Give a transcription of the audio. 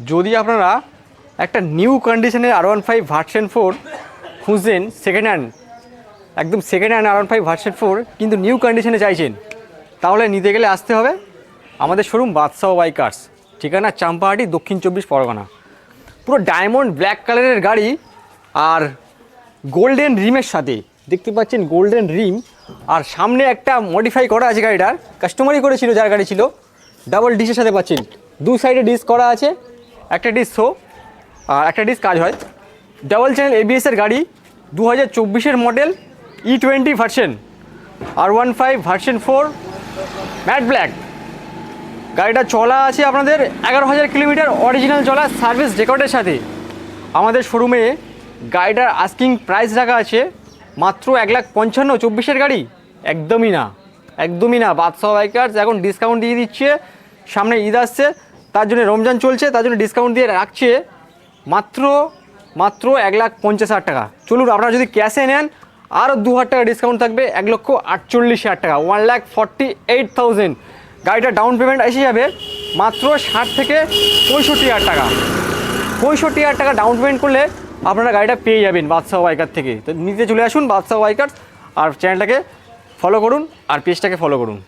যদি আপনারা একটা নিউ কন্ডিশনের R15 ভার্সন 4 খুঁজছেন, সেকেন্ড হ্যান্ড, একদম সেকেন্ড হ্যান্ড R15 ভার্সন 4 কিন্তু নিউ কন্ডিশনে চাইছেন, তাহলে নিতে গেলে আসতে হবে আমাদের শোরুম বাদশাহ বাইকার্স, ঠিকানা চাম্পাহাটি, দক্ষিণ 24 পরগনা। পুরো ডায়মন্ড ব্ল্যাক কালারের গাড়ি আর গোল্ডেন রিমের সাথে, দেখতে পাচ্ছেন গোল্ডেন রিম, আর সামনে একটা মডিফাই করা আছে গাড়িটার, কাস্টমারই করেছিল যার গাড়ি ছিল, ডাবল ডিসের সাথে পাচ্ছেন, দু সাইডে ডিস করা আছে, একটা ডিস শো আর একটা ডিস কাজ হয়। ডাবল চ্যানেল ABS-এর গাড়ি, 2024-এর model, E20 version, R15 version 4 matte black. গাড়িটা চলা আছে আপনাদের 11,000 কিলোমিটার, অরিজিনাল চলা, সার্ভিস রেকর্ডের সাথে। আমাদের শোরুমে গাড়িটার আস্কিং প্রাইস রাখা আছে মাত্র 1,55,000। 24-এর গাড়ি, একদমই না, একদমই না। বাদশাহ বাইকার্স এখন ডিসকাউন্ট দিয়ে দিচ্ছে, সামনে ঈদ আসছে, তার জন্য রমজান চলছে, তার জন্য ডিসকাউন্ট দিয়ে রাখছে মাত্র 1,50,000 টাকা। চলুন, আপনারা যদি ক্যাশে নেন আরও 2,000 টাকা ডিসকাউন্ট থাকবে, 1,48,000 টাকা, 1,48,000। গাড়িটা ডাউন পেমেন্ট এসে যাবে মাত্র 60 থেকে 65,000 টাকা। 65,000 টাকা ডাউন পেমেন্ট করলে আপনারা গাড়িটা পেয়ে যাবেন বাদশাহ বাইকার থেকে। তো নিতে চলে আসুন বাদশাহ বাইকার, আর চ্যানেলটাকে ফলো করুন আর পেজটাকে ফলো করুন।